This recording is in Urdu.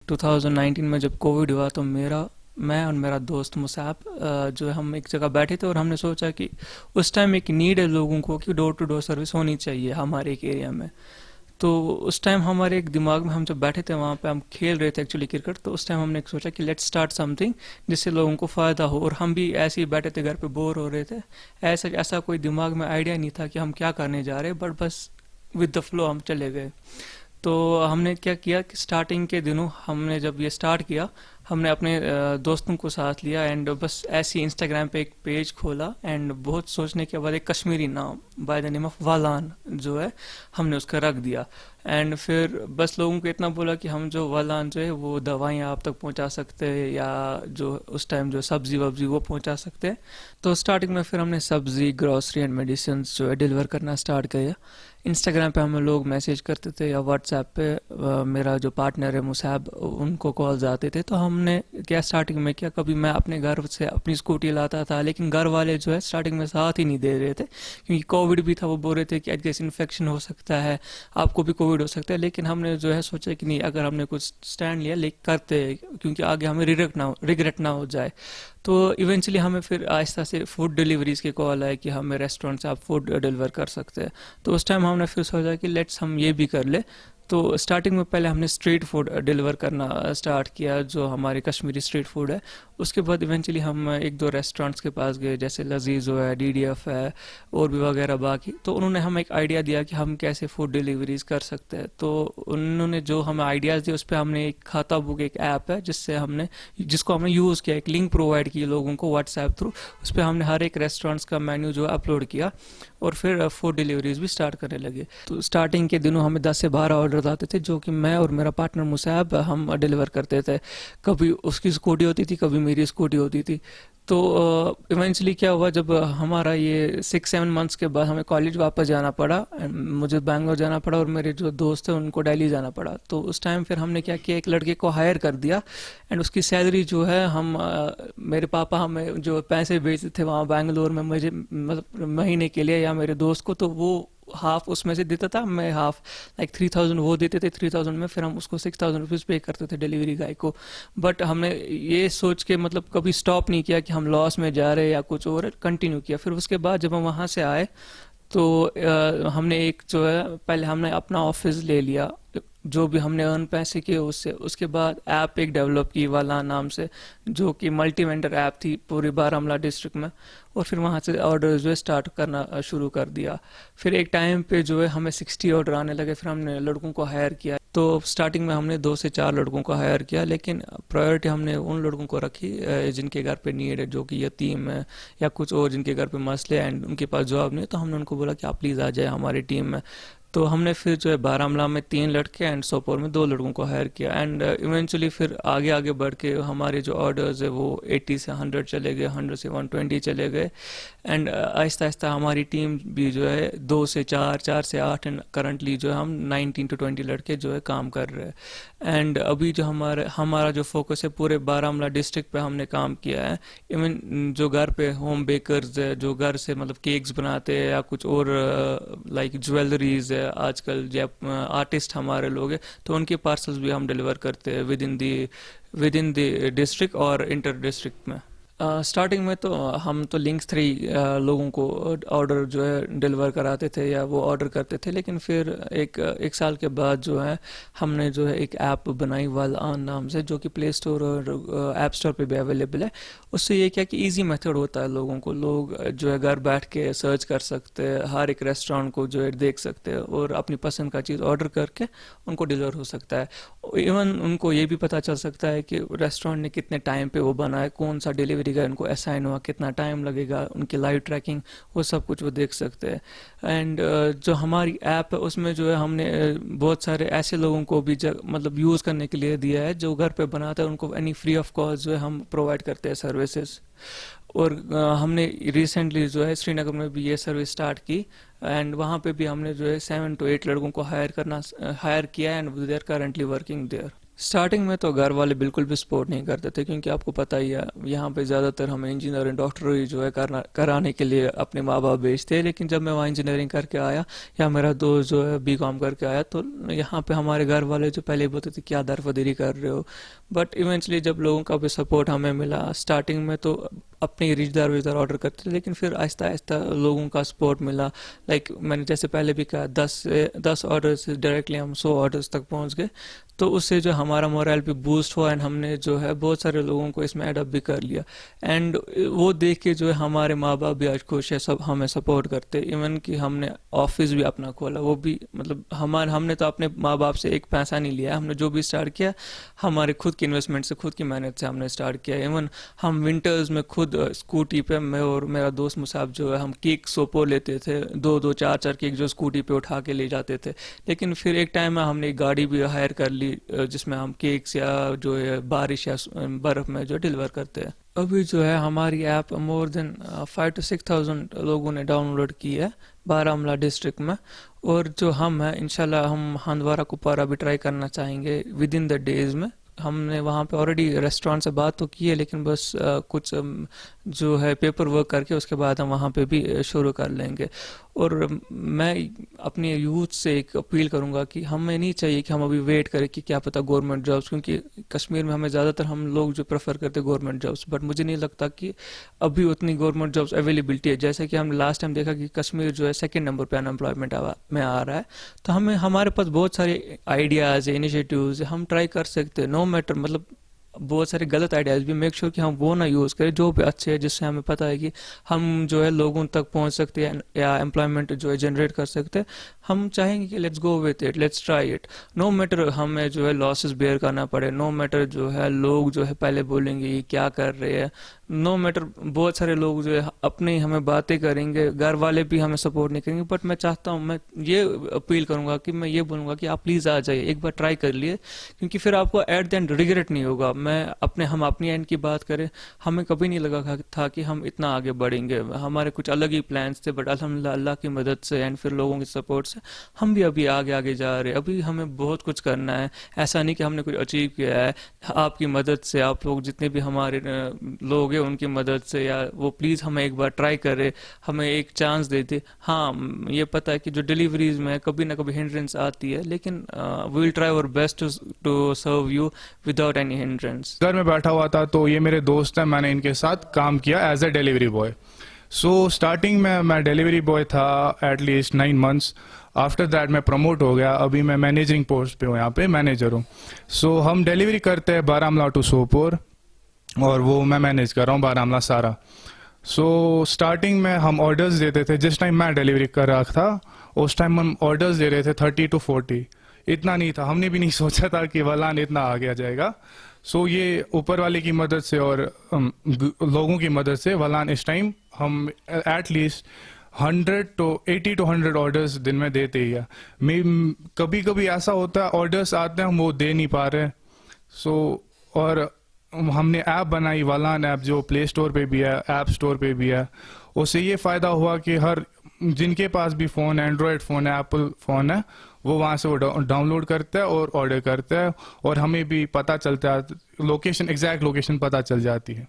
2019 میں جب کووڈ ہوا تو میں اور میرا دوست مصعب جو ہے ہم ایک جگہ بیٹھے تھے اور ہم نے سوچا کہ اس ٹائم ایک نیڈ ہے لوگوں کو کہ ڈور ٹو ڈور سروس ہونی چاہیے ہمارے ایک ایریا میں. تو اس ٹائم ہمارے ایک دماغ میں ہم جب بیٹھے تھے وہاں پہ ہم کھیل رہے تھے ایکچولی کرکٹ, تو اس ٹائم ہم نے سوچا کہ لیٹ اسٹارٹ سم تھنگ جس سے لوگوں کو فائدہ ہو, اور ہم بھی ایسے ہی بیٹھے تھے گھر پہ بور ہو رہے تھے. ایسا کوئی دماغ میں آئیڈیا نہیں تھا کہ ہم کیا کرنے جا رہے, بٹ بس ود دا فلو ہم چلے گئے. تو ہم نے کیا کیا کہ اسٹارٹنگ کے دنوں ہم نے جب یہ اسٹارٹ کیا ہم نے اپنے دوستوں کو ساتھ لیا اینڈ بس ایسے ہی انسٹاگرام پہ ایک پیج کھولا اینڈ بہت سوچنے کے بعد ایک کشمیری نام بائی دا نیم آف والان جو ہے ہم نے اس کا رکھ دیا. اینڈ پھر بس لوگوں کو اتنا بولا کہ ہم جو والان جو ہے وہ دوائیاں آپ تک پہنچا سکتے ہیں یا جو اس ٹائم جو سبزی وبزی وہ پہنچا سکتے ہیں. تو اسٹارٹنگ میں پھر ہم نے سبزی گروسری اینڈ میڈیسنس جو ہے ڈیلیور کرنا اسٹارٹ کیا. انسٹاگرام پہ ہمیں لوگ میسیج کرتے تھے یا واٹس ایپ پہ میرا جو پارٹنر ہے مصعب ان کو کالز آتے تھے. تو ہم نے کیا اسٹارٹنگ میں کیا کبھی میں اپنے گھر سے اپنی اسکوٹی لاتا تھا, لیکن گھر والے جو ہے اسٹارٹنگ میں ساتھ ہی نہیں دے رہے تھے کیونکہ کووڈ بھی تھا. وہ بول رہے تھے کہ ایڈگیس انفیکشن ہو سکتا ہے, آپ کو بھی کووڈ ہو سکتا ہے. لیکن ہم نے جو ہے سوچا کہ نہیں, اگر ہم نے کچھ اسٹینڈ لیا کرتے کیونکہ آگے ہمیں ریگریٹ نہ ہو جائے. تو ایونچولی ہمیں پھر آہستہ سے فوڈ ڈیلیوریز کے کال آئے کہ ہمیں ریسٹورینٹ سے آپ فوڈ ڈیلیور کر سکتے ہیں. تو اس ٹائم ہم نے پھر سوچا کہ لیٹس ہم یہ بھی کر لیں. تو اسٹارٹنگ میں پہلے ہم نے اسٹریٹ فوڈ ڈیلیور کرنا اسٹارٹ کیا جو ہماری کشمیری اسٹریٹ فوڈ ہے. اس کے بعد ایونچولی ہم ایک دو ریسٹورینٹس کے پاس گئے جیسے لذیذ ہے, DDF ہے اور بھی وغیرہ باقی. تو انہوں نے ہمیں ایک آئیڈیا دیا کہ ہم کیسے فوڈ ڈیلیوریز کر سکتے ہیں. تو انہوں نے جو ہمیں آئیڈیاز دیے اس پہ ہم نے ایک کھاتا بک ایک ایپ ہے جس کو ہم نے یوز کیا, ایک لنک پرووائڈ کی لوگوں کو واٹس ایپ تھرو. اس پہ ہم نے ہر ایک ریسٹورینٹس کا مینیو جو ہے اپلوڈ کیا اور پھر فوڈ ڈیلیوریز بھی اسٹارٹ کرنے لگے. تو اسٹارٹنگ کے دنوں ہمیں 10 سے 12 آرڈرز آتے تھے جو کہ میں اور میرا پارٹنر مصعب ہم ڈیلیور کرتے تھے. کبھی اس کی اسکوٹی ہوتی تھی, کبھی میری اسکوٹی ہوتی تھی. تو ایونچولی کیا ہوا, جب ہمارا یہ 6-7 منتھس کے بعد ہمیں کالج واپس جانا پڑا, مجھے بنگلور جانا پڑا اور میرے جو دوست ہیں ان کو دہلی جانا پڑا. تو اس ٹائم پھر ہم نے کیا کیا, ایک لڑکے کو ہائر کر دیا اینڈ اس کی سیلری جو ہے میرے پاپا ہمیں جو پیسے بھیجتے تھے وہاں بنگلور میں مجھے مطلب مہینے کے لیے یا میرے دوست کو, تو وہ ہاف اس میں سے دیتا تھا, میں ہاف لائک 3000 وہ دیتے تھے. 3000 میں پھر ہم اس کو 6000 روپیز پے کرتے تھے ڈیلیوری گائے کو. بٹ ہم نے یہ سوچ کے مطلب کبھی اسٹاپ نہیں کیا کہ ہم لاس میں جا رہے یا کچھ اور, کنٹینیو کیا. پھر اس کے بعد جب ہم وہاں سے آئے تو ہم نے ایک جو ہے پہلے ہم نے اپنا آفس لے لیا, جو بھی ہم نے ارن پیسے کیے اس سے. اس کے بعد ایپ ایک ڈیولپ کی والان نام سے جو کہ ملٹی وینڈر ایپ تھی پوری بارہمولہ ڈسٹرکٹ میں, اور پھر وہاں سے آرڈر جو ہے اسٹارٹ کرنا شروع کر دیا. پھر ایک ٹائم پہ جو ہے ہمیں 60 آرڈر آنے لگے. پھر ہم نے لڑکوں کو ہائر کیا. تو اسٹارٹنگ میں ہم نے 2 سے 4 لڑکوں کو ہائر کیا, لیکن پرائیورٹی ہم نے ان لڑکوں کو رکھی جن کے گھر پہ نیڈ ہے, جو کہ یتیم ہے یا کچھ اور جن کے گھر پہ مسئلے ہیں اینڈ ان کے پاس جاب نہیں ہے. تو ہم نے ان کو بولا کہ آپ پلیز آ جائے ہماری ٹیم میں. تو ہم نے پھر جو ہے بارہمولہ میں 3 لڑکے اینڈ سوپور میں 2 لڑکوں کو ہائر کیا. اینڈ ایونچولی پھر آگے بڑھ کے ہمارے جو آرڈرز ہیں وہ 80 سے 100 چلے گئے, 100 سے 120 چلے گئے. اینڈ آہستہ آہستہ ہماری ٹیم بھی جو ہے 2 سے 4, 4 سے 8 اینڈ کرنٹلی جو ہے ہم 19 to 20 لڑکے جو ہے کام کر رہے ہیں. اینڈ ابھی جو ہمارا جو فوکس ہے پورے بارہمولہ ڈسٹرکٹ پہ ہم نے کام کیا ہے. ایون جو گھر پہ ہوم بیکرز ہے جو گھر سے مطلب کیکس بناتے ہیں یا کچھ اور لائک جویلریز ہے, آج کل جو آرٹسٹ ہمارے لوگ ہیں, تو ان کے پارسلز بھی ہم ڈیلیور کرتے ہیں ود ان دی ڈسٹرکٹ اور انٹر ڈسٹرکٹ میں. اسٹارٹنگ میں تو ہم تو لنکس تھری لوگوں کو آرڈر جو ہے ڈیلیور کراتے تھے یا وہ آرڈر کرتے تھے. لیکن پھر ایک سال کے بعد جو ہے ہم نے جو ہے ایک ایپ بنائی والان نام سے, جو کہ پلے اسٹور اور ایپ اسٹور پہ بھی اویلیبل ہے. اس سے یہ کیا کہ ایزی میتھڈ ہوتا ہے, لوگ جو ہے گھر بیٹھ کے سرچ کر سکتے ہیں, ہر ایک ریسٹورینٹ کو جو ہے دیکھ سکتے ہیں اور اپنی پسند کا چیز آرڈر کر کے ان کو ڈیلیور ہو سکتا ہے. ایون ان کو یہ بھی پتہ چل سکتا ہے کہ ریسٹورینٹ نے کتنے ٹائم پہ وہ بنا ہے, کون سا ڈیلیوری کا ان کو اسائن ہوا, کتنا ٹائم لگے گا, ان کی لائیو ٹریکنگ وہ سب کچھ وہ دیکھ سکتے ہیں. اینڈ جو ہماری ایپ ہے اس میں جو ہے ہم نے بہت سارے ایسے لوگوں کو بھی مطلب یوز کرنے کے لیے دیا ہے جو گھر پہ بناتا ہے, ان کو اینی فری آف کاسٹ جو ہے ہم پرووائڈ کرتے ہیں سروسز. اور ہم نے ریسنٹلی جو ہے سری نگر میں بھی یہ سروس اسٹارٹ کی اینڈ وہاں پہ بھی ہم نے جو ہے 7 to 8 لڑکوں کو ہائر کیا and they are currently working there. Starting میں تو گھر والے بالکل بھی سپورٹ نہیں کرتے تھے، کیونکہ آپ کو پتہ ہی ہے یہاں پہ زیادہ تر ہمیں انجینئرنگ ڈاکٹری جو ہے کرانے کے لیے اپنے ماں باپ بھیجتے ہیں، لیکن جب میں وہاں انجینئرنگ کر کے آیا یا میرا دوست جو ہے B.Com کر کے آیا، تو یہاں پہ ہمارے گھر والے جو پہلے بولتے تھے کیا درفدری کر رہے ہو، بٹ ایونچولی جب لوگوں کا بھی سپورٹ ہمیں ملا، اسٹارٹنگ میں تو اپنی رشتہ دار وشتہ دار آرڈر کرتے تھے، لیکن پھر آہستہ آہستہ لوگوں کا سپورٹ ملا، لائک میں نے جیسے پہلے بھی کہا 10 آرڈر سے ڈائریکٹلی ہم 100 آرڈرس تک پہنچ گئے، تو اس سے جو ہمارا مورائل بھی بوسٹ ہوا، اینڈ ہم نے جو ہے بہت سارے لوگوں کو اس میں ایڈ اپ بھی کر لیا، اینڈ وہ دیکھ کے جو ہے ہمارے ماں باپ بھی آج خوش ہے، سب ہمیں سپورٹ کرتے، ایون کہ ہم نے آفس بھی اپنا کھولا، وہ بھی مطلب ہم نے تو اپنے ماں باپ سے ایک پیسہ نہیں لیا، ہم نے جو بھی اسٹارٹ کیا ہمارے خود کی انویسٹمنٹ سے، خود کی محنت سے ہم نے اسٹارٹ کیا، ایون ہم ونٹرز میں خود اسکوٹی پہ، میں اور میرا دوست مصعب جو ہے ہم کیک سوپو لیتے تھے، 2 4 کیک جو اسکوٹی پہ اٹھا کے لے جاتے تھے، لیکن پھر ایک ٹائم میں ہم نے ایک گاڑی بھی ہائر کر لی جس میں ہم کیکس یا جو ہے بارش یا برف میں جو ڈیلیور کرتے ہیں۔ ابھی جو ہے ہماری ایپ مور دین 5 to 6,000 لوگوں نے ڈاؤن لوڈ کی ہے بارہمولہ ڈسٹرکٹ میں، اور جو ہم ہیں انشاءاللہ ہم ہندوارہ کپوارہ بھی ٹرائی کرنا چاہیں گے ود ان دا ڈیز میں۔ ہم نے وہاں پہ آلریڈی ریسٹورینٹ سے بات تو کی ہے، لیکن بس کچھ جو ہے پیپر ورک کر کے اس کے بعد ہم وہاں پہ بھی شروع کر لیں گے۔ اور میں اپنی یوتھ سے ایک اپیل کروں گا کہ ہمیں نہیں چاہیے کہ ہم ابھی ویٹ کریں کہ کیا پتہ گورنمنٹ جابس، کیونکہ کشمیر میں ہمیں زیادہ تر ہم لوگ جو پریفر کرتے گورنمنٹ جابس، بٹ مجھے نہیں لگتا کہ ابھی اتنی گورنمنٹ جابس اویلیبلٹی ہے، جیسے کہ ہم نے لاسٹ ٹائم دیکھا کہ کشمیر جو ہے 2nd نمبر پہ انمپلائمنٹ میں آ رہا ہے، تو ہمارے پاس بہت سارے آئیڈیاز ہیں، انیشیٹیوز ہیں، ہم ٹرائی کر سکتے ہیں، نو میٹر مطلب بہت سارے غلط آئیڈیاز بھی، میک شور کہ ہم وہ نہ یوز کریں جو بھی اچھے ہیں، جس سے ہمیں پتہ ہے کہ ہم جو ہے لوگوں تک پہنچ سکتے ہیں یا امپلائمنٹ جو ہے جنریٹ کر سکتے ہیں، ہم چاہیں گے کہ let's go with it, let's try it, no matter ہمیں جو ہے لاسز بیئر کرنا پڑے، نو میٹر جو ہے لوگ جو ہے پہلے بولیں گے یہ کیا کر رہے ہیں، نو میٹر بہت سارے لوگ جو ہے اپنی ہمیں باتیں کریں گے، گھر والے بھی ہمیں سپورٹ نہیں کریں گے، بٹ میں چاہتا ہوں، میں یہ اپیل کروں گا کہ میں یہ بولوں گا کہ آپ پلیز آ جائیے، ایک بار ٹرائی کر لیے، کیونکہ پھر آپ کو ایٹ دی اینڈ ریگریٹ نہیں ہوگا۔ ہم اپنی اینڈ کی بات کریں، ہمیں کبھی نہیں لگا تھا کہ ہم اتنا آگے بڑھیں گے، ہمارے کچھ الگ ہی پلانس تھے، بٹ الحمدللہ اللہ کی مدد سے اینڈ پھر لوگوں کی سپورٹ سے ہم بھی ابھی آگے جا رہے ہیں، ابھی ہمیں بہت کچھ کرنا ہے، ایسا نہیں کہ ہم نے کچھ اچیو کیا ہے، آپ کی مدد سے، آپ لوگ جتنے بھی ہمارے لوگ ہیں ان کی مدد سے، یا وہ پلیز ہمیں ایک بار ٹرائی کرے، ہمیں ایک چانس دے دے۔ ہاں یہ پتہ ہے کہ جو ڈیلیوریز میں کبھی نہ کبھی ہنڈرنس آتی ہے، لیکن we will try our best to serve you without any hindrance. گھر میں بیٹھا ہوا تھا تو یہ میرے دوست ہیں، میں نے ان کے ساتھ کام کیا as a delivery boy. So starting میں ڈیلیوری بوائے تھا at least 9 months، after that میں پروموٹ ہو گیا، ابھی میں مینیجنگ پوسٹ پہ ہوں، یہاں پہ مینیجر ہوں۔ سو ہم ڈیلیوری کرتے ہیں بارہمولہ ٹو سوپور، اور وہ میں مینیج کر رہا ہوں بارہمولہ سارا۔ سو اسٹارٹنگ میں ہم آرڈرز دیتے تھے، جس ٹائم میں ڈیلیوری کر رہا تھا اس ٹائم ہم آرڈرز دے رہے تھے 30 to 40، اتنا نہیں تھا، ہم نے بھی نہیں سوچا تھا کہ ولان اتنا آگے جائے گا۔ سو یہ اوپر والے کی مدد سے اور لوگوں کی مدد سے ولان اس ٹائم ہم ایٹ لیسٹ 80 to 100 آرڈرز دن میں دیتے ہی ہے۔ کبھی کبھی ایسا ہوتا ہے آرڈرز آتے ہیں ہم وہ دے نہیں پا رہے، سو اور ہم نے ایپ بنائی ولان ایپ، جو پلے اسٹور پہ بھی ہے، ایپ اسٹور پہ بھی ہے۔ اس سے یہ فائدہ ہوا کہ جن کے پاس بھی فون ہے، اینڈرائڈ فون ہے، ایپل فون ہے، وہ وہاں سے وہ ڈاؤن لوڈ کرتا ہے اور آرڈر کرتا ہے، اور ہمیں بھی پتہ چلتا ہے، ایگزیکٹ لوکیشن پتہ چل جاتی ہے۔